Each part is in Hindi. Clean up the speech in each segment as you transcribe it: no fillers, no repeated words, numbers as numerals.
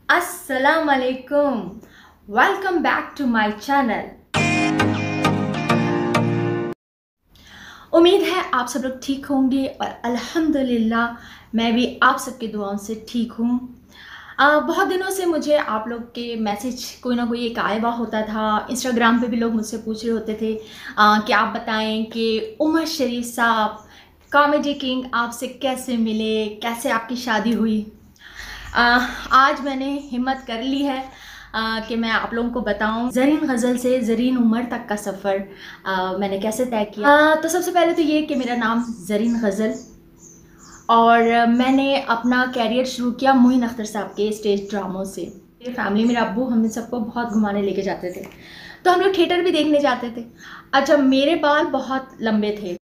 अस्सलाम वालेकुम, welcome back to my channel. उम्मीद है आप सब लोग ठीक होंगे और अल्हम्दुलिल्लाह मैं भी आप सबकी दुआओं से ठीक हूँ। बहुत दिनों से मुझे आप लोग के मैसेज कोई ना कोई एक आया हुआ होता था। इंस्टाग्राम पे भी लोग मुझसे पूछ रहे होते थे कि आप बताएं कि उमर शरीफ साहब कॉमेडी किंग आपसे कैसे मिले, कैसे आपकी शादी हुई। आज मैंने हिम्मत कर ली है कि मैं आप लोगों को बताऊं ज़रीन गज़ल से ज़रीन उमर तक का सफ़र मैंने कैसे तय किया। तो सबसे पहले तो ये कि मेरा नाम ज़रीन गज़ल और मैंने अपना कैरियर शुरू किया मोइन अख्तर साहब के स्टेज ड्रामों से। मेरी फैमिली, मेरे अब्बू हमें सबको बहुत घुमाने लेके जाते थे, तो हम लोग थिएटर भी देखने जाते थे। अच्छा, मेरे बाल बहुत लंबे थे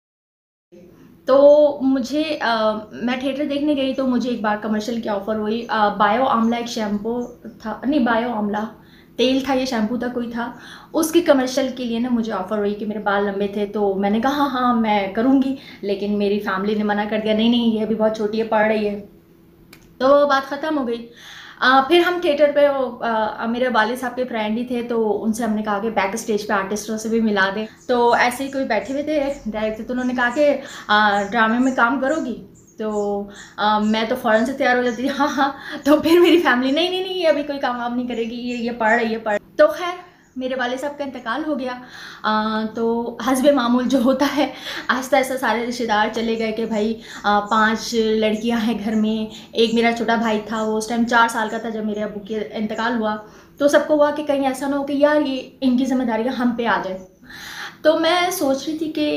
तो मुझे मैं थिएटर देखने गई तो मुझे एक बार कमर्शियल की ऑफ़र हुई। बायो आमला एक शैम्पू था, नहीं बायो आमला तेल था, ये शैम्पू था कोई था, उसकी कमर्शियल के लिए ना मुझे ऑफ़र हुई कि मेरे बाल लंबे थे। तो मैंने कहा हाँ हाँ मैं करूँगी, लेकिन मेरी फैमिली ने मना कर दिया, नहीं नहीं ये अभी बहुत छोटी है, पढ़ रही है। तो बात ख़त्म हो गई। फिर हम थिएटर पे मेरे वालिद साहब के फ्रेंड ही थे, तो उनसे हमने कहा कि बैक स्टेज पे आर्टिस्टों से भी मिला दें। तो ऐसे ही कोई बैठे हुए थे डायरेक्टर, तो उन्होंने कहा कि ड्रामे में काम करोगी? तो मैं तो फ़ौरन से तैयार हो जाती थी, हाँ हाँ। तो फिर मेरी फैमिली नहीं नहीं नहीं ये अभी कोई काम वाम नहीं करेगी, ये पढ़ रही है पढ़। तो खैर मेरे वाले साहब का इंतकाल हो गया। तो हस्बे मामूल जो होता है, आहिस्ता आहिस्ता सारे रिश्तेदार चले गए कि भाई 5 लड़कियां हैं घर में। एक मेरा छोटा भाई था, वो उस टाइम 4 साल का था जब मेरे अब्बू के इंतकाल हुआ। तो सबको हुआ कि कहीं ऐसा ना हो कि यार ये इनकी जिम्मेदारियां हम पे आ जाए। तो मैं सोच रही थी कि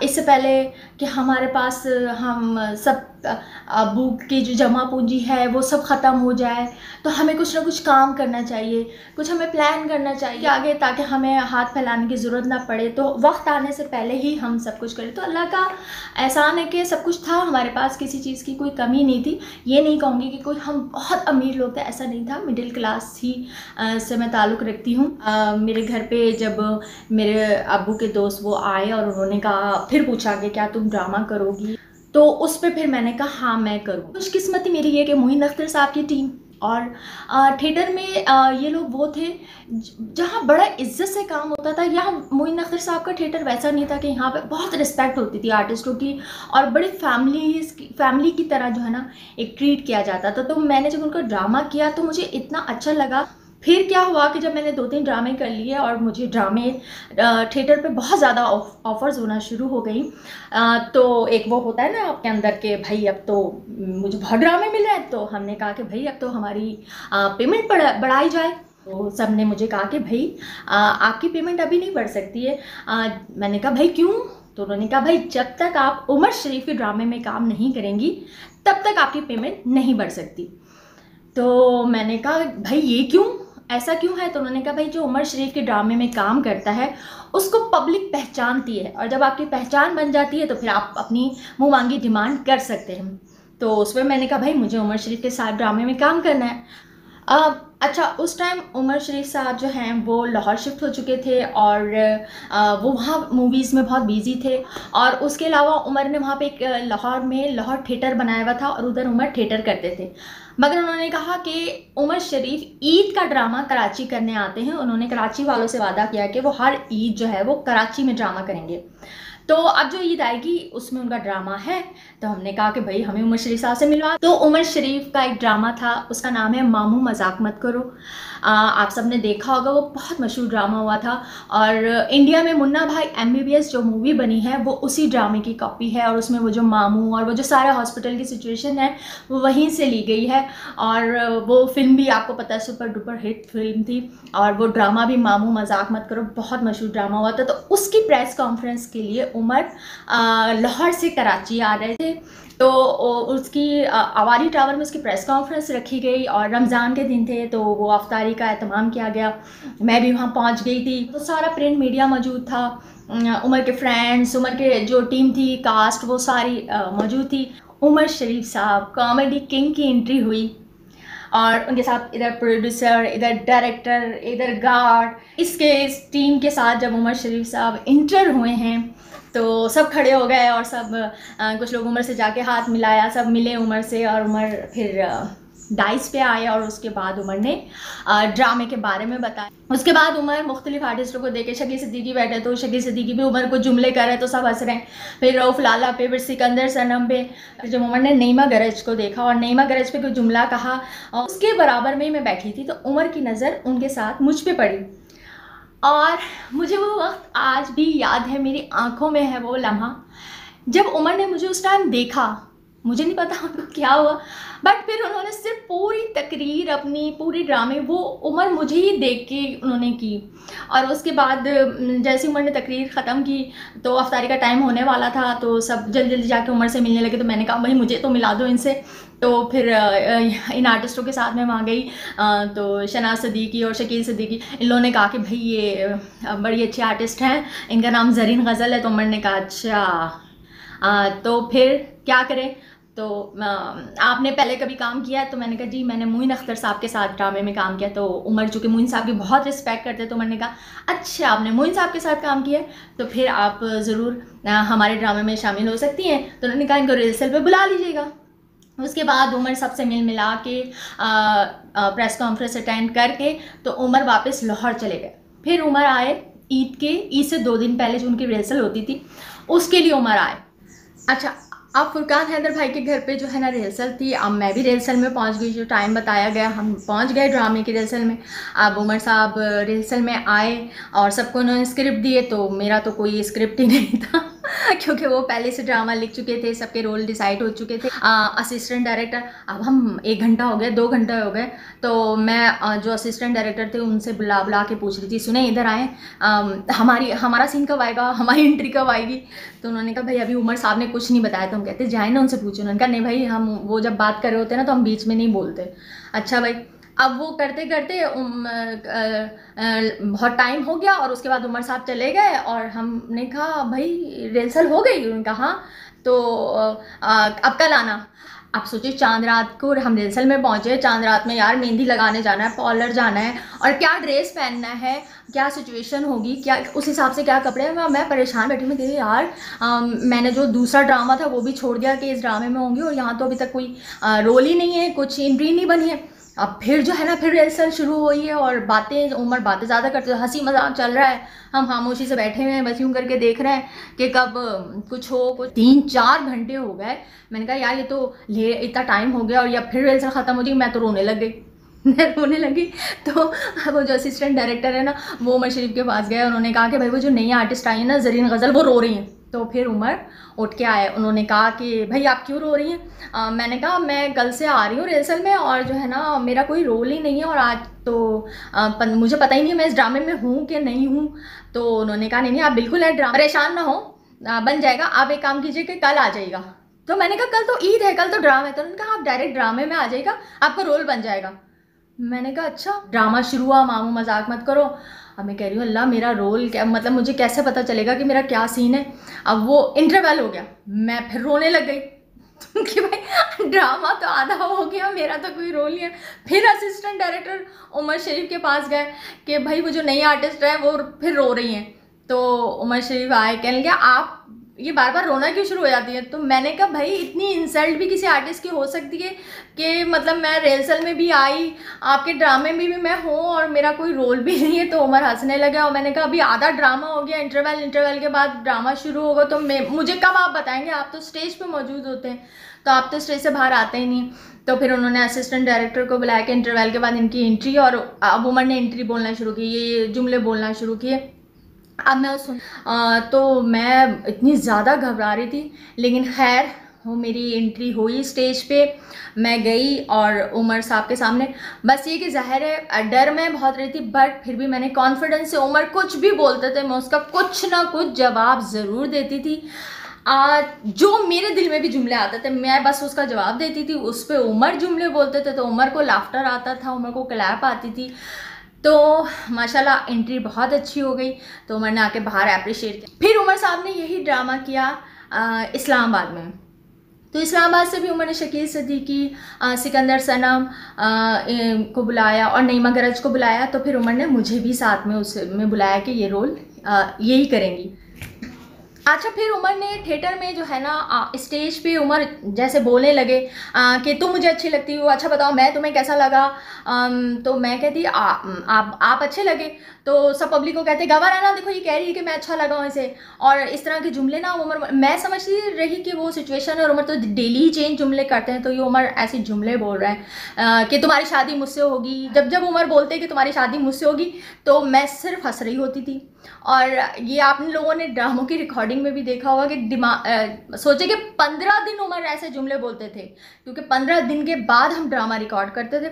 इससे पहले कि हमारे पास हम सब अब्बू की जो जमा पूंजी है वो सब ख़त्म हो जाए, तो हमें कुछ ना कुछ काम करना चाहिए, कुछ हमें प्लान करना चाहिए आगे, ताकि हमें हाथ फैलाने की ज़रूरत ना पड़े। तो वक्त आने से पहले ही हम सब कुछ करें। तो अल्लाह का एहसान है कि सब कुछ था हमारे पास, किसी चीज़ की कोई कमी नहीं थी। ये नहीं कहूँगी कि कोई हम बहुत अमीर लोग थे, ऐसा नहीं था। मिडिल क्लास ही से मैं ताल्लुक़ रखती हूँ। मेरे घर पे जब मेरे अब्बू के दोस्त वो आए और उन्होंने कहा, फिर पूछा कि क्या तुम ड्रामा करोगी? तो उस पे फिर मैंने कहा हाँ मैं करूँ। खुशकिस्मती मेरी ये कि मोइन अख्तर साहब की टीम और थिएटर में ये लोग वो थे जहाँ बड़ा इज्जत से काम होता था। यहाँ मोइन अख्तर साहब का थिएटर वैसा नहीं था कि यहाँ पे बहुत रिस्पेक्ट होती थी आर्टिस्टों की, और बड़ी फैमिली की तरह जो है ना एक ट्रीट किया जाता था। तो मैंने जब उनका ड्रामा किया तो मुझे इतना अच्छा लगा। फिर क्या हुआ कि जब मैंने 2-3 ड्रामे कर लिए और मुझे ड्रामे थिएटर पे बहुत ज़्यादा ऑफ़र्स होना शुरू हो गई। तो एक वो होता है ना आपके अंदर के भाई अब तो मुझे बहुत ड्रामे मिल रहे हैं, तो हमने कहा कि भाई अब तो हमारी पेमेंट बढ़ाई जाए। तो सब ने मुझे कहा कि भाई आपकी पेमेंट अभी नहीं बढ़ सकती है। मैंने कहा भाई क्यों? तो उन्होंने कहा भाई जब तक आप उमर शरीफ के ड्रामे में काम नहीं करेंगी तब तक आपकी पेमेंट नहीं बढ़ सकती। तो मैंने कहा भाई ये क्यों, ऐसा क्यों है? तो उन्होंने कहा भाई जो उमर शरीफ के ड्रामे में काम करता है उसको पब्लिक पहचानती है, और जब आपकी पहचान बन जाती है तो फिर आप अपनी मुँह मांगी डिमांड कर सकते हैं। तो उसमें मैंने कहा भाई मुझे उमर शरीफ के साथ ड्रामे में काम करना है। अच्छा, उस टाइम उमर शरीफ साहब जो हैं वो लाहौर शिफ्ट हो चुके थे और वो वहाँ मूवीज़ में बहुत बिज़ी थे। और उसके अलावा उमर ने वहाँ पे एक लाहौर में लाहौर थिएटर बनाया हुआ था और उधर उमर थिएटर करते थे। मगर उन्होंने कहा कि उमर शरीफ ईद का ड्रामा कराची करने आते हैं। उन्होंने कराची वालों से वादा किया कि वो हर ईद जो है वो कराची में ड्रामा करेंगे। तो अब जो ईद आएगी उसमें उनका ड्रामा है। तो हमने कहा कि भाई हमें उमर शरीफ साहब से मिलवा। तो उमर शरीफ का एक ड्रामा था, उसका नाम है मामू मजाक मत करो। आप सब ने देखा होगा, वो बहुत मशहूर ड्रामा हुआ था। और इंडिया में मुन्ना भाई MBBS जो मूवी बनी है वो उसी ड्रामे की कॉपी है, और उसमें वो जो मामू और वो जो सारा हॉस्पिटल की सिचुएशन है वो वहीं से ली गई है। और वो फिल्म भी आपको पता है सुपर डुपर हिट फिल्म थी, और वो ड्रामा भी मामू मजाक मत करो बहुत मशहूर ड्रामा हुआ था। तो उसकी प्रेस कॉन्फ्रेंस के लिए उमर लाहौर से कराची आ रहे थे। तो उसकी आवारी टावर में उसकी प्रेस कॉन्फ्रेंस रखी गई, और रमज़ान के दिन थे तो वो अफ्तारी का एहतमाम किया गया। मैं भी वहाँ पहुँच गई थी, तो सारा प्रिंट मीडिया मौजूद था। उमर के फ्रेंड्स, उमर के जो टीम थी, कास्ट, वो सारी मौजूद थी। उमर शरीफ साहब कॉमेडी किंग की एंट्री हुई, और उनके साथ इधर प्रोड्यूसर, इधर डायरेक्टर, इधर गार्ड। इस टीम के साथ जब उमर शरीफ साहब इंटर हुए हैं तो सब खड़े हो गए, और सब कुछ लोग उमर से जाके हाथ मिलाया, सब मिले उमर से, और उमर फिर डाइस पे आए और उसके बाद उमर ने ड्रामे के बारे में बताया। उसके बाद उमर मुख्तलिफ आर्टिस्टों को देखे, शकील सिद्दीकी बैठे तो शकील सिद्दीकी भी उमर को जुमले कर रहे तो सब हंस रहे हैं, फिर रऊफ़ लाला पे, फिर सिकंदर सनम पे। फिर जब उमर ने नईमा गरज को देखा और नईमा गरज पे कोई जुमला कहा और उसके बराबर में ही मैं बैठी थी, तो उमर की नज़र उनके साथ मुझ पर पड़ी और मुझे वो वक्त आज भी याद है, मेरी आंखों में है वो लम्हा जब उमर ने मुझे उस टाइम देखा। मुझे नहीं पता उनको क्या हुआ, बट फिर उन्होंने सिर्फ पूरी तकरीर अपनी पूरी ड्रामे वो उमर मुझे ही देख के उन्होंने की। और उसके बाद जैसे उमर ने तकरीर ख़त्म की तो अफ्तारी का टाइम होने वाला था, तो सब जल्दी जल्दी जाके उमर से मिलने लगे। तो मैंने कहा भाई मुझे तो मिला दो इनसे। तो फिर इन आर्टिस्टों के साथ में वहाँ गई तो शनाज सिद्दीकी और शकील सिद्दीकी, इन लोगों ने कहा कि भाई ये बड़ी अच्छे आर्टिस्ट हैं, इनका नाम ज़रीन गज़ल है। तो उमर ने कहा अच्छा तो फिर क्या करें, तो आपने पहले कभी काम किया है? तो मैंने कहा जी मैंने मोइन अख्तर साहब के साथ ड्रामे में काम किया। तो उमर चूँकि मोइन साहब की बहुत रिस्पेक्ट करते हैं, तो उमर ने कहा अच्छा आपने मोइन साहब के साथ काम किया है तो फिर आप ज़रूर हमारे ड्रामे में शामिल हो सकती हैं। तो उन्होंने कहा इनको रिहर्सल पे बुला लीजिएगा। उसके बाद उमर सबसे मिल मिला के प्रेस कॉन्फ्रेंस अटेंड करके तो उमर वापस लाहौर चले गए। फिर उमर आए ईद से 2 दिन पहले जो उनकी रिहर्सल होती थी उसके लिए उमर आए। अच्छा, अब फुरकान हैदर भाई के घर पे जो है ना रिहर्सल थी, अब मैं भी रिहर्सल में पहुंच गई, जो टाइम बताया गया हम पहुंच गए ड्रामे की रिहर्सल में। अब उमर साहब रिहर्सल में आए और सबको उन्होंने स्क्रिप्ट दिए, तो मेरा तो कोई स्क्रिप्ट ही नहीं था क्योंकि वो पहले से ड्रामा लिख चुके थे, सबके रोल डिसाइड हो चुके थे। असिस्टेंट डायरेक्टर, अब हम 1 घंटा हो गया 2 घंटे हो गए, तो मैं जो असिस्टेंट डायरेक्टर थे उनसे बुला के पूछ रही थी सुने इधर आए, हमारा सीन कब आएगा, हमारी एंट्री कब आएगी। तो उन्होंने कहा भाई अभी उमर साहब ने कुछ नहीं बताया। तो हम कहते जाए ना उनसे पूछो। उन्होंने कहा नहीं भाई हम वो जब बात कर रहे होते हैं ना तो हम बीच में नहीं बोलते। अच्छा भाई, अब वो करते करते बहुत टाइम हो गया और उसके बाद उमर साहब चले गए और हमने कहा भाई रिहर्सल हो गई? उन्होंने कहा हाँ, तो अब कल आना। आप सोचिए चांद रात को हम रिहर्सल में पहुंचे, चांद रात में यार मेहंदी लगाने जाना है, पार्लर जाना है और क्या ड्रेस पहनना है, क्या सिचुएशन होगी, क्या उस हिसाब से क्या कपड़े हैं। मैं परेशान बैठी, मैं कही यार मैंने जो दूसरा ड्रामा था वो भी छोड़ दिया कि इस ड्रामे में होंगी और यहाँ तो अभी तक कोई रोल ही नहीं है, कुछ एंट्री नहीं बनी है। अब फिर जो है ना फिर रिहर्सल शुरू हुई है और उमर बातें ज़्यादा करते, हंसी मजाक चल रहा है, हम खामोशी से बैठे हुए हैं बस यूँ करके देख रहे हैं कि कब कुछ हो। कुछ 3-4 घंटे हो गए। मैंने कहा यार ये तो इतना टाइम हो गया और या फिर रिहर्सल ख़त्म हो गई। मैं तो रोने लग गई मैं रोने लगी। तो वो जो असिस्टेंट डायरेक्टर है ना वो उमर शरीफ के पास गए, उन्होंने कहा कि भाई वो जो नई आर्टिस्ट आई है ना ज़रीन गज़ल वो रो रही हैं। तो फिर उमर उठ के आए, उन्होंने कहा कि भाई आप क्यों रो रही हैं? मैंने कहा मैं कल से आ रही हूँ रिहर्सल में और जो है ना मेरा कोई रोल ही नहीं है और आज तो मुझे पता ही नहीं है मैं इस ड्रामे में हूँ कि नहीं हूँ। तो उन्होंने कहा नहीं आप बिल्कुल है ड्रामा, परेशान ना हो, बन जाएगा, आप एक काम कीजिए कि कल आ जाइएगा। तो मैंने कहा कल तो ईद है, कल तो ड्रामा है। तो उन्होंने कहा आप डायरेक्ट ड्रामे में आ जाइएगा, आपका रोल बन जाएगा। मैंने कहा अच्छा। ड्रामा शुरू हुआ, मामू मजाक मत करो। अब मैं कह रही हूँ अल्लाह मेरा रोल क्या, मतलब मुझे कैसे पता चलेगा कि मेरा क्या सीन है। अब वो इंटरवल हो गया, मैं फिर रोने लग गई कि भाई ड्रामा तो आधा हो गया, मेरा तो कोई रोल नहीं है। फिर असिस्टेंट डायरेक्टर उमर शरीफ के पास गए कि भाई वो जो नई आर्टिस्ट है वो फिर रो रही हैं। तो उमर शरीफ आए, कहने लगे आप ये बार बार रोना क्यों शुरू हो जाती है। तो मैंने कहा भाई इतनी इंसल्ट भी किसी आर्टिस्ट की हो सकती है कि मतलब मैं रिहर्सल में भी आई, आपके ड्रामे में भी मैं हूँ और मेरा कोई रोल भी नहीं है। तो उमर हंसने लगा और मैंने कहा अभी आधा ड्रामा हो गया, इंटरवल के बाद ड्रामा शुरू होगा तो मुझे कब आप बताएंगे, आप तो स्टेज पे मौजूद होते हैं, तो आप तो स्टेज से बाहर आते ही नहीं। तो फिर उन्होंने असिस्टेंट डायरेक्टर को बुलाया कि इंटरवल के बाद इनकी एंट्री, और अब उमर ने एंट्री बोलना शुरू की, ये जुमले बोलना शुरू किए। अब मैं तो मैं इतनी ज़्यादा घबरा रही थी, लेकिन खैर वो मेरी एंट्री हुई स्टेज पे, मैं गई और उमर साहब के सामने। बस ये कि ज़ाहिर है डर में बहुत रही थी, बट फिर भी मैंने कॉन्फिडेंस से, उमर कुछ भी बोलते थे मैं उसका कुछ ना कुछ जवाब ज़रूर देती थी। जो मेरे दिल में भी जुमले आते थे मैं बस उसका जवाब देती थी। उस पर उमर जुमले बोलते थे तो उमर को लाफ्टर आता था, उमर को क्लैप आती थी। तो माशाल्लाह एंट्री बहुत अच्छी हो गई, तो उमर ने आके बाहर अप्रिशिएट किया। फिर उमर साहब ने यही ड्रामा किया इस्लामाबाद में। तो इस्लामाबाद से भी उमर ने शकील सिद्दीकी, सिकंदर सनम को बुलाया और नईमा गरज को बुलाया। तो फिर उमर ने मुझे भी साथ में उसमें बुलाया कि ये रोल यही करेंगी। अच्छा, फिर उमर ने थिएटर में जो है ना स्टेज पे उमर जैसे बोलने लगे कि तुम मुझे अच्छी लगती हो, अच्छा बताओ मैं तुम्हें कैसा लगा। तो मैं कहती आप अच्छे लगे। तो सब पब्लिक को कहते गवाह है ना, देखो ये कह रही है कि मैं अच्छा लगा हूँ इसे। और इस तरह के जुमले ना उमर, मैं समझती रही कि वो सिचुएशन है और उमर तो डेली ही चेंज जुमले करते हैं, तो ये उमर ऐसे जुमले बोल रहे हैं कि तुम्हारी शादी मुझसे होगी। जब जब उमर बोलते कि तुम्हारी शादी मुझसे होगी तो मैं सिर्फ हंस रही होती थी। और ये आप लोगों ने ड्रामों की रिकॉर्डिंग में भी देखा होगा कि सोचे कि 15 दिन उमर ऐसे जुमले बोलते थे, क्योंकि 15 दिन के बाद हम ड्रामा रिकॉर्ड करते थे।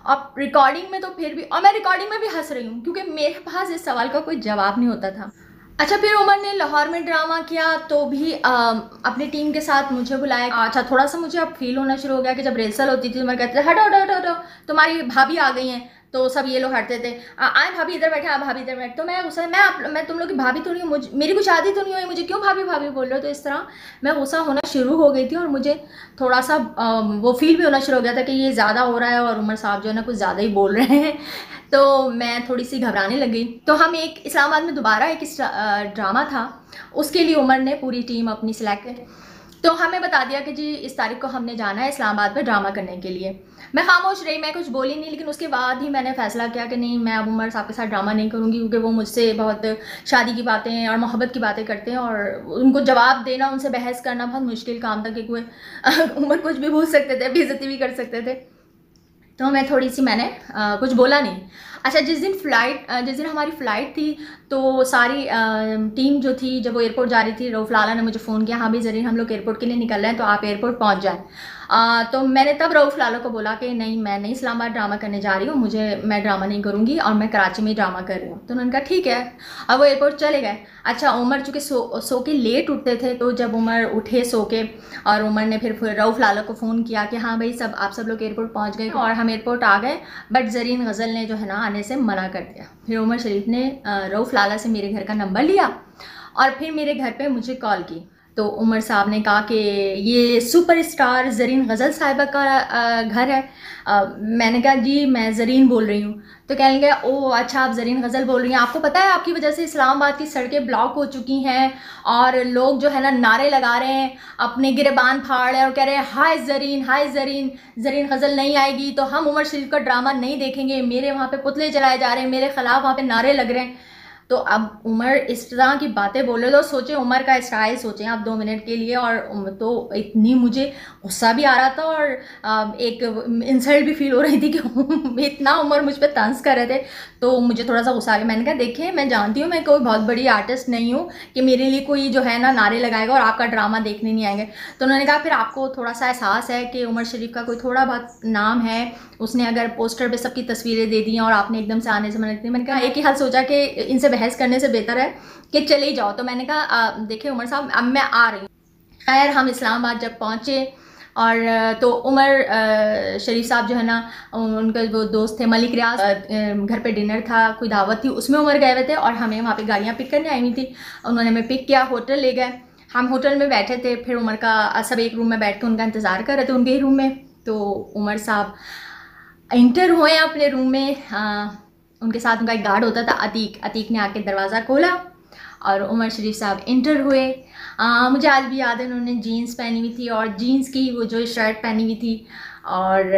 अब रिकॉर्डिंग में तो फिर भी, और मैं रिकॉर्डिंग में भी हंस रही हूँ क्योंकि मेरे पास इस सवाल का कोई जवाब नहीं होता था। अच्छा, फिर उमर ने लाहौर में ड्रामा किया तो भी अपनी टीम के साथ मुझे बुलाया। अच्छा, थोड़ा सा मुझे अब फील होना शुरू हो गया कि जब रिहर्सल होती थी तो उमर कहते थे हटो हटो हटो हटो, तुम्हारी भाभी आ गई हैं। तो सब ये लोग हटते थे, आए भाभी इधर बैठे, आप भाभी इधर बैठे। तो मैं गुस्सा, मैं तुम लोग की भाभी तो नहीं हूँ, मुझे मेरी कोई शादी तो नहीं हुई, मुझे क्यों भाभी भाभी बोल रहे हो। तो इस तरह मैं गुस्सा होना शुरू हो गई थी और मुझे थोड़ा सा वो फील भी होना शुरू हो गया था कि ये ज़्यादा हो रहा है और उमर साहब जो है ना कुछ ज़्यादा ही बोल रहे हैं। तो मैं थोड़ी सी घबराने लगी। तो हम एक इस्लामाबाद में दोबारा एक ड्रामा था, उसके लिए उमर ने पूरी टीम अपनी सिलेक्ट की। तो हमें बता दिया कि जी इस तारीख को हमने जाना है इस्लामाबाद में ड्रामा करने के लिए। मैं खामोश रही, मैं कुछ बोली नहीं, लेकिन उसके बाद ही मैंने फैसला किया कि नहीं, मैं अब उमर साहब के साथ ड्रामा नहीं करूँगी, क्योंकि वो मुझसे बहुत शादी की बातें और मोहब्बत की बातें करते हैं और उनको जवाब देना, उनसे बहस करना बहुत मुश्किल काम था, क्योंकि उमर कुछ भी पूछ सकते थे, बेइज्जती भी कर सकते थे। तो मैं थोड़ी सी, मैंने कुछ बोला नहीं। अच्छा, जिस दिन हमारी फ़्लाइट थी तो सारी टीम जो थी, जब वो एयरपोर्ट जा रही थी, रऊफ़ लाला ने मुझे फ़ोन किया, हाँ भाई ज़रीन हम लोग एयरपोर्ट के लिए निकल रहे हैं तो आप एयरपोर्ट पहुंच जाएं। तो मैंने तब रऊफ़ लाला को बोला कि नहीं, मैं नहीं इस्लामाबाद ड्रामा करने जा रही हूँ, मैं ड्रामा नहीं करूँगी और मैं कराची में ही ड्रामा कर रही हूँ। तो उन्होंने कहा ठीक है। अब वो एयरपोर्ट चले गए। अच्छा, उमर चूँकि सो के लेट उठते थे, तो जब उमर उठे सो के और उमर ने फिर रऊफ़ लाला को फ़ोन किया कि हाँ भाई आप सब लोग एयरपोर्ट पहुँच गए, और हम एयरपोर्ट आ गए, बट ज़रीन गज़ल ने जो है ना आने से मना कर दिया। फिर उमर शरीफ ने रऊफ़ लाला से मेरे घर का नंबर लिया और फिर मेरे घर पे मुझे कॉल की। तो उमर साहब ने कहा कि ये सुपरस्टार ज़रीन गज़ल साहिबा का घर है। मैंने कहा जी मैं ज़रीन बोल रही हूँ। तो कहने लगे ओह अच्छा, आप ज़रीन गज़ल बोल रही हैं, आपको पता है आपकी वजह से इस्लामाबाद की सड़कें ब्लॉक हो चुकी हैं और लोग जो है ना नारे लगा रहे हैं, अपने गिरबान फाड़ रहे हैं और कह रहे हैं हाय ज़रीन, हाय ज़रीन, ज़रीन गज़ल नहीं आएगी तो हम उमर शरीफ का ड्रामा नहीं देखेंगे, मेरे वहाँ पे पुतले जलाए जा रहे हैं, मेरे ख़िलाफ़ वहाँ पे नारे लग रहे हैं। तो अब उमर इस तरह की बातें बोले तो सोचे उमर का स्टाइल सोचें आप 2 मिनट के लिए। और तो इतनी मुझे गुस्सा भी आ रहा था और एक इंसल्ट भी फील हो रही थी कि इतना उमर मुझ पर तंज कर रहे थे। तो मुझे थोड़ा सा गुस्सा आ गया। मैंने कहा देखिए, मैं जानती हूँ मैं कोई बहुत बड़ी आर्टिस्ट नहीं हूँ कि मेरे लिए कोई जो है ना नारे लगाएगा और आपका ड्रामा देखने नहीं आएंगे। तो उन्होंने कहा फिर आपको थोड़ा सा एहसास है कि उमर शरीफ का कोई थोड़ा बहुत नाम है, उसने अगर पोस्टर पे सबकी तस्वीरें दे दी और आपने एकदम से आने से मना की। मैंने कहा एक ही हाल सोचा कि इनसे बहस करने से बेहतर है कि चले ही जाओ। तो मैंने कहा देखिए उमर साहब, अब मैं आ रही हूँ। खैर हम इस्लामाबाद जब पहुँचे और तो उमर शरीफ साहब जो है ना, उनके वो दोस्त थे मलिक रियाज, घर पे डिनर था, कोई दावत थी, उसमें उमर गए हुए थे और हमें वहाँ पे गाड़ियाँ पिक करने आई हुई थी। उन्होंने हमें पिक किया, होटल ले गए, हम होटल में बैठे थे। फिर उमर का सब एक रूम में बैठ के उनका इंतज़ार कर रहे थे उनके ही रूम में। तो उमर साहब इंटर हुए अपने रूम में, उनके साथ उनका एक गार्ड होता था अतीक ने आके दरवाज़ा खोला और उमर शरीफ साहब इंटर हुए। मुझे आज भी याद है उन्होंने जीन्स पहनी हुई थी और जीन्स की वो जो शर्ट पहनी हुई थी। और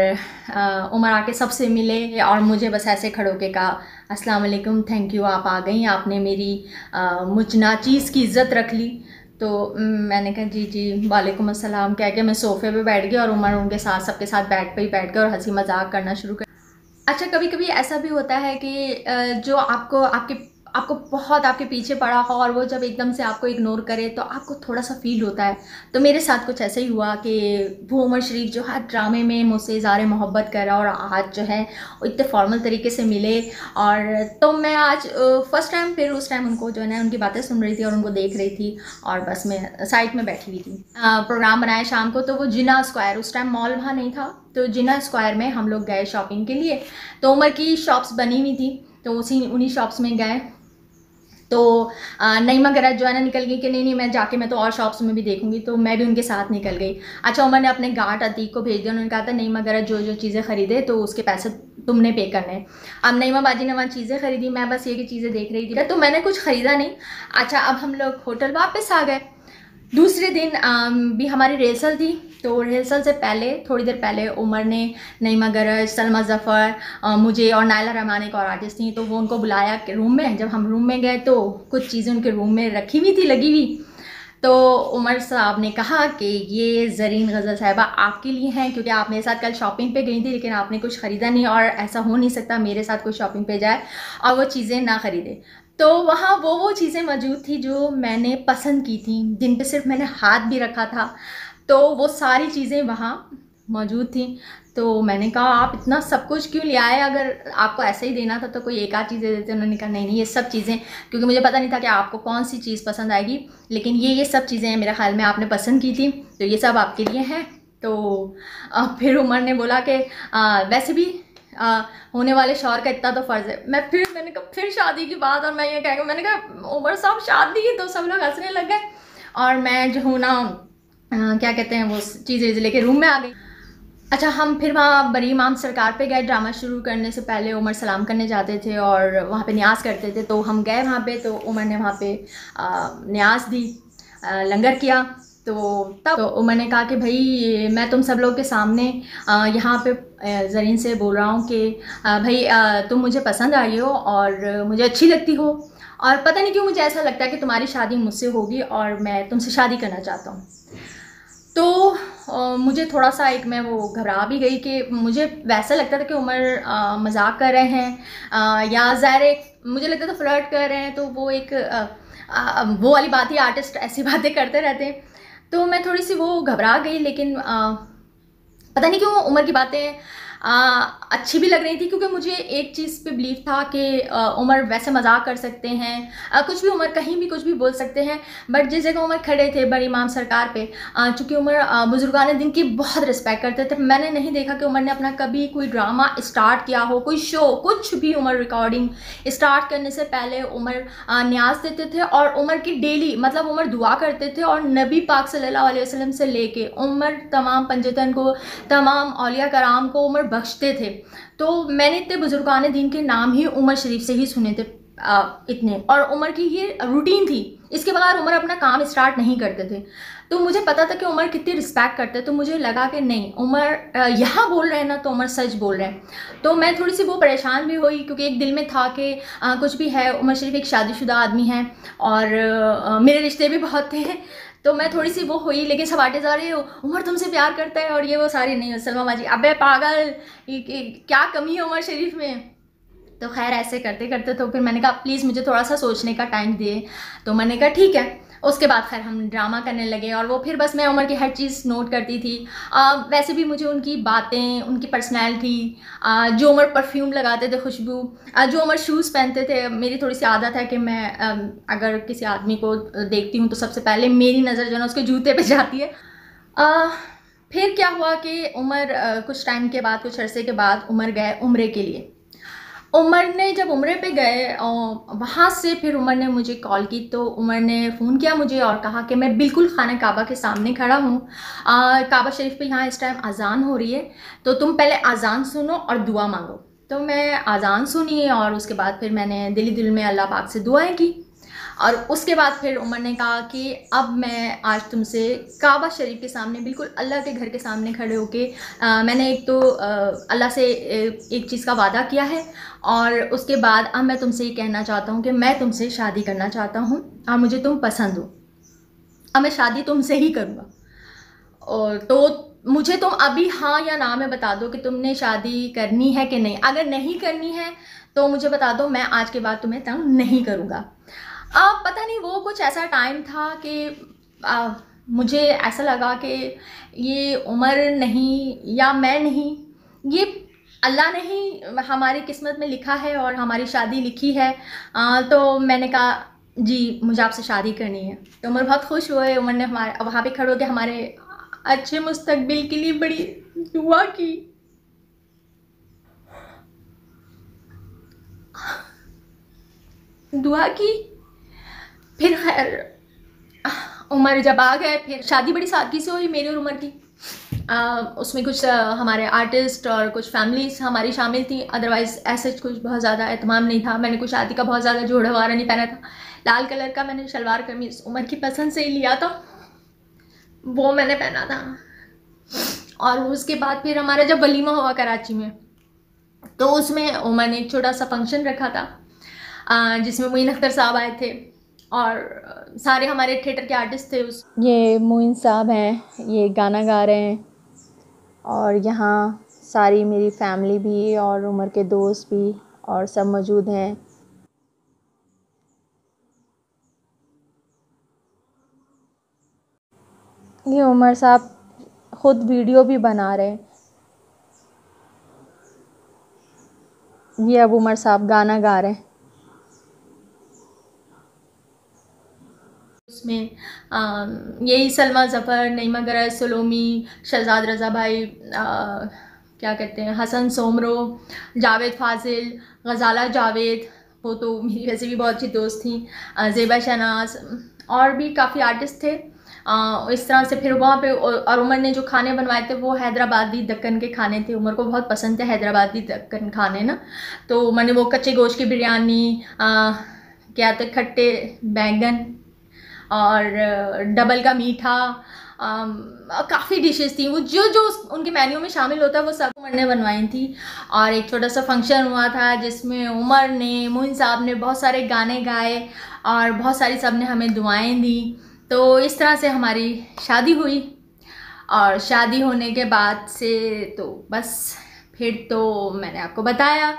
उमर आके सबसे मिले और मुझे बस ऐसे खड़े होके कहा अस्सलाम वालेकुम, थैंक यू आप आ गई, आपने मेरी मुझ नाचीज़ की इज़्ज़त रख ली। तो मैंने कहा जी जी वालेकुम अस्सलाम कह के मैं सोफ़े पे बैठ गई और उमर उनके साथ सबके साथ बेड पे ही बैठ गए और हंसी मजाक करना शुरू कर। अच्छा, कभी कभी ऐसा भी होता है कि जो आपको बहुत आपके पीछे पड़ा हो और वो जब एकदम से आपको इग्नोर करे तो आपको थोड़ा सा फील होता है। तो मेरे साथ कुछ ऐसा ही हुआ कि वो उमर शरीफ जो हर ड्रामे में मुझसे इज़हार मोहब्बत कर रहा और आज जो है वो इतने फॉर्मल तरीके से मिले। और तो मैं आज फर्स्ट टाइम फिर उस टाइम उनको जो है ना उनकी बातें सुन रही थी और उनको देख रही थी और बस मैं साइड में बैठी हुई थी। प्रोग्राम बनाया शाम को, तो वो जिन्ना स्क्वायर, उस टाइम मॉल वहाँ नहीं था, तो जिन्ना स्क्वायर में हम लोग गए शॉपिंग के लिए। तो उमर की शॉप्स बनी हुई थी तो उन्हीं शॉप्स में गए। तो नईमा गरज जो है ना निकल गई कि नहीं नहीं मैं जाके मैं तो और शॉप्स में भी देखूंगी, तो मैं भी उनके साथ निकल गई। अच्छा, उमर ने अपने गार्ड अतीक को भेज दिया, उन्होंने कहा था नईमा गरज जो जो चीज़ें खरीदे तो उसके पैसे तुमने पे करने हैं। अब नईमा बाजी ने वहाँ चीज़ें खरीदी, मैं बस ये कि चीज़ें देख रही थी, तो मैंने कुछ ख़रीदा नहीं। अच्छा, अब हम लोग होटल वापस आ गए। दूसरे दिन भी हमारी रिहर्सल थी, तो रिहर्सल से पहले थोड़ी देर पहले उमर ने नईमा गरज, सलमा ज़फ़र, मुझे और नायला रहमान एक और आर्टिस्ट थी, तो वो उनको बुलाया रूम में। जब हम रूम में गए तो कुछ चीज़ें उनके रूम में रखी हुई थी, लगी हुई। तो उमर साहब ने कहा कि ये ज़रीन गज़ल साहिबा आपके लिए हैं, क्योंकि आप मेरे साथ कल शॉपिंग पे गई थी लेकिन आपने कुछ ख़रीदा नहीं, और ऐसा हो नहीं सकता मेरे साथ कोई शॉपिंग पे जाए और वो चीज़ें ना ख़रीदे। तो वहाँ वो चीज़ें मौजूद थी जो मैंने पसंद की थी, जिन पे सिर्फ मैंने हाथ भी रखा था, तो वो सारी चीज़ें वहाँ मौजूद थी। तो मैंने कहा आप इतना सब कुछ क्यों ले आए, अगर आपको ऐसे ही देना था तो कोई एक आध चीज़ें देते। उन्होंने कहा नहीं नहीं ये सब चीज़ें, क्योंकि मुझे पता नहीं था कि आपको कौन सी चीज़ पसंद आएगी, लेकिन ये सब चीज़ें हैं, मेरे ख्याल में आपने पसंद की थी, तो ये सब आपके लिए हैं। तो फिर उमर ने बोला कि वैसे भी होने वाले शौहर का इतना तो फ़र्ज़ है। मैंने कहा फिर शादी की बात, और मैं ये कह, मैंने कहा उमर साहब शादी, तो सब लोग हंसने लग गए, और मैं जो हूँ ना क्या कहते हैं वो चीज़ें लेके रूम में आ गई। अच्छा, हम फिर वहाँ बरी इमाम सरकार पे गए। ड्रामा शुरू करने से पहले उमर सलाम करने जाते थे और वहाँ पे न्याज करते थे, तो हम गए वहाँ पे, तो उमर ने वहाँ पे न्याज दी, लंगर किया। तो तब तो उमर ने कहा कि भाई मैं तुम सब लोग के सामने यहाँ पे ज़रीन से बोल रहा हूँ कि भाई तुम मुझे पसंद आई हो और मुझे अच्छी लगती हो, और पता नहीं क्यों मुझे ऐसा लगता है कि तुम्हारी शादी मुझसे होगी और मैं तुमसे शादी करना चाहता हूँ। तो मुझे थोड़ा सा मैं वो घबरा भी गई कि मुझे वैसा लगता था कि उमर मजाक कर रहे हैं, या ज़ाहिर मुझे लगता था फ्लर्ट कर रहे हैं, तो वो वो वाली बात ही, आर्टिस्ट ऐसी बातें करते रहते हैं। तो मैं थोड़ी सी वो घबरा गई, लेकिन पता नहीं क्यों उमर की बातें अच्छी भी लग रही थी, क्योंकि मुझे एक चीज़ पे बिलीव था कि उमर वैसे मजाक कर सकते हैं, कुछ भी उमर कहीं भी कुछ भी बोल सकते हैं, बट जिस जगह उमर खड़े थे बड़ी इमाम सरकार पे, चूँकि उमर बुजुर्गान दिन की बहुत रिस्पेक्ट करते थे, मैंने नहीं देखा कि उमर ने अपना कभी कोई ड्रामा स्टार्ट किया हो, कोई शो, कुछ भी। उमर रिकॉर्डिंग स्टार्ट करने से पहले उमर न्याज देते थे, और उमर की डेली मतलब उमर दुआ करते थे, और नबी पाक सल्लल्लाहु अलैहि वसल्लम से लेके उमर तमाम पंजतन को, तमाम औलिया कराम को उमर बख्शते थे। तो मैंने इतने बुजुर्गान दीन के नाम ही उमर शरीफ से ही सुने थे इतने, और उमर की ये रूटीन थी, इसके बगैर उमर अपना काम स्टार्ट नहीं करते थे। तो मुझे पता था कि उमर कितनी रिस्पेक्ट करते, तो मुझे लगा कि नहीं उमर यहाँ बोल रहे हैं ना, तो उमर सच बोल रहे हैं। तो मैं थोड़ी सी वो परेशान भी हुई, क्योंकि एक दिल में था कि कुछ भी है, उमर शरीफ एक शादीशुदा आदमी है और मेरे रिश्ते भी बहुत थे, तो मैं थोड़ी सी वो हुई। लेकिन सब आटे जा रहे हो उमर तुमसे प्यार करता है और ये वो सारी, नहीं सलमा बाजी अबे पागल, क्या कमी है उमर शरीफ में। तो खैर ऐसे करते करते तो फिर मैंने कहा प्लीज़ मुझे थोड़ा सा सोचने का टाइम दिए, तो मैंने कहा ठीक है। उसके बाद खैर हम ड्रामा करने लगे, और वो फिर बस मैं उमर की हर चीज़ नोट करती थी। वैसे भी मुझे उनकी बातें, उनकी पर्सनैलिटी, जो उमर परफ्यूम लगाते थे, खुशबू, जो उमर शूज़ पहनते थे। मेरी थोड़ी सी आदत है कि मैं अगर किसी आदमी को देखती हूँ तो सबसे पहले मेरी नज़र जो है ना उसके जूते पे जाती है। फिर क्या हुआ कि उमर कुछ टाइम के बाद, कुछ अरसे के बाद उमर गए उम्रे के लिए। उमर ने जब उम्रे पे गए वहाँ से फिर उमर ने मुझे कॉल की, तो उमर ने फ़ोन किया मुझे और कहा कि मैं बिल्कुल खाना काबा के सामने खड़ा हूँ, काबा शरीफ पे यहाँ इस टाइम अज़ान हो रही है, तो तुम पहले अज़ान सुनो और दुआ मांगो। तो मैं अज़ान सुनी, और उसके बाद फिर मैंने दिल में अल्लाह पाक से दुआएं की, और उसके बाद फिर उमर ने कहा कि अब मैं आज तुमसे काबा शरीफ के सामने, बिल्कुल अल्लाह के घर के सामने खड़े होके मैंने एक तो अल्लाह से एक चीज़ का वादा किया है, और उसके बाद अब मैं तुमसे ये कहना चाहता हूँ कि मैं तुमसे शादी करना चाहता हूँ और मुझे तुम पसंद हो, अब मैं शादी तुमसे ही करूँगा। और तो मुझे तुम अभी हाँ या ना में बता दो कि तुमने शादी करनी है कि नहीं। अगर नहीं करनी है तो मुझे बता दो, मैं आज के बाद तुम्हें तंग नहीं करूँगा। पता नहीं वो कुछ ऐसा टाइम था कि मुझे ऐसा लगा कि ये उमर नहीं या मैं नहीं, ये अल्लाह ने ही हमारी किस्मत में लिखा है और हमारी शादी लिखी है। तो मैंने कहा जी मुझे आपसे शादी करनी है। तो उमर बहुत खुश हुए, उमर ने हमारे वहाँ पे खड़े होकर हमारे अच्छे मुस्तकबिल के लिए बड़ी दुआ की। फिर खैर उमर जब आ गए, फिर शादी बड़ी सादगी से हुई मेरी और उमर की। उसमें कुछ हमारे आर्टिस्ट और कुछ फैमिलीज हमारी शामिल थी, अदरवाइज़ ऐसे कुछ बहुत ज़्यादा एहतमाम नहीं था। मैंने कुछ शादी का बहुत ज़्यादा जोड़ा वारा नहीं पहना था। लाल कलर का मैंने शलवार कमीज़ उमर की पसंद से ही लिया था, वो मैंने पहना था। और उसके बाद फिर हमारा जब वलीमा हुआ कराची में, तो उसमें उमर ने एक छोटा सा फंक्शन रखा था जिसमें मोइन अख्तर साहब आए थे और सारे हमारे थिएटर के आर्टिस्ट थे। ये मोइन साहब हैं, ये गाना गा रहे हैं और यहाँ सारी मेरी फैमिली भी और उमर के दोस्त भी और सब मौजूद हैं। ये उमर साहब खुद वीडियो भी बना रहे हैं। ये अब उमर साहब गाना गा रहे हैं। उसमें यही सलमा ज़फ़र, नईमा गरज, सलोमी, शहजाद रज़ा भाई, क्या कहते हैं, हसन सोमरो, जावेद फ़ाज़िल, गज़ाला जावेद, वो तो मेरी वैसे भी बहुत अच्छी दोस्त थी, ज़ेबा शहनाज, और भी काफ़ी आर्टिस्ट थे। इस तरह से फिर वहाँ पे और उमर ने जो खाने बनवाए थे वो हैदराबादी दक्कन के खाने थे। उमर को बहुत पसंद थे हैदराबादी दक्कन खाने ना, तो मैंने वो कच्चे गोश्त की बिरयानी, क्या तो खट्टे बैंगन और डबल का मीठा, काफ़ी डिशेस थी। वो जो जो उनके मेन्यू में शामिल होता है वो सब उमर ने बनवाई थी। और एक छोटा सा फंक्शन हुआ था जिसमें उमर ने, मोइन साहब ने बहुत सारे गाने गाए और बहुत सारी सब ने हमें दुआएं दी। तो इस तरह से हमारी शादी हुई। और शादी होने के बाद से तो बस फिर तो मैंने आपको बताया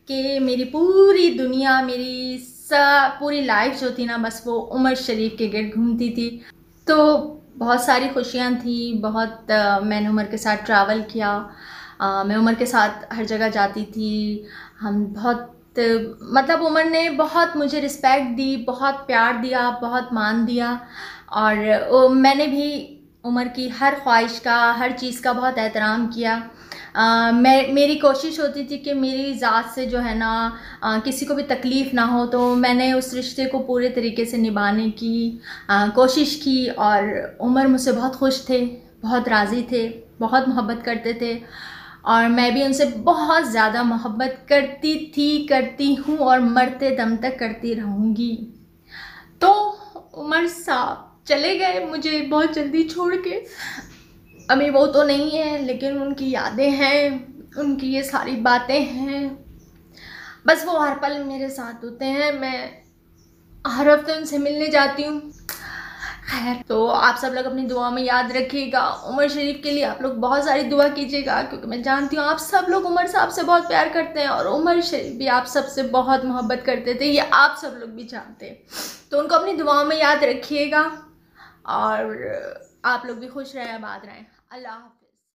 कि मेरी पूरी दुनिया, मेरी पूरी लाइफ जो थी ना, बस वो उमर शरीफ के गिर्द घूमती थी। तो बहुत सारी खुशियाँ थी, बहुत मैंने उमर के साथ ट्रैवल किया, मैं उमर के साथ हर जगह जाती थी। हम बहुत मतलब उमर ने बहुत मुझे रिस्पेक्ट दी, बहुत प्यार दिया, बहुत मान दिया। और मैंने भी उमर की हर ख्वाहिश का, हर चीज़ का बहुत एहतराम किया। मेरी कोशिश होती थी कि मेरी ज़ात से जो है ना किसी को भी तकलीफ़ ना हो, तो मैंने उस रिश्ते को पूरे तरीके से निभाने की कोशिश की। और उमर मुझसे बहुत खुश थे, बहुत राज़ी थे, बहुत मोहब्बत करते थे और मैं भी उनसे बहुत ज़्यादा मोहब्बत करती थी, करती हूँ और मरते दम तक करती रहूँगी। तो उमर साहब चले गए मुझे बहुत जल्दी छोड़ के। अभी वो तो नहीं है, लेकिन उनकी यादें हैं, उनकी ये सारी बातें हैं, बस वो हर पल मेरे साथ होते हैं। मैं हर हफ्ते उनसे मिलने जाती हूँ। खैर, तो आप सब लोग अपनी दुआ में याद रखिएगा। उमर शरीफ के लिए आप लोग बहुत सारी दुआ कीजिएगा, क्योंकि मैं जानती हूँ आप सब लोग उमर साहब से बहुत प्यार करते हैं और उमर शरीफ भी आप सब से बहुत मोहब्बत करते थे, ये आप सब लोग भी जानते हैं। तो उनको अपनी दुआओं में याद रखिएगा और आप लोग भी खुश रहें, आबाद रहें। अल्लाह हाफ़िज़।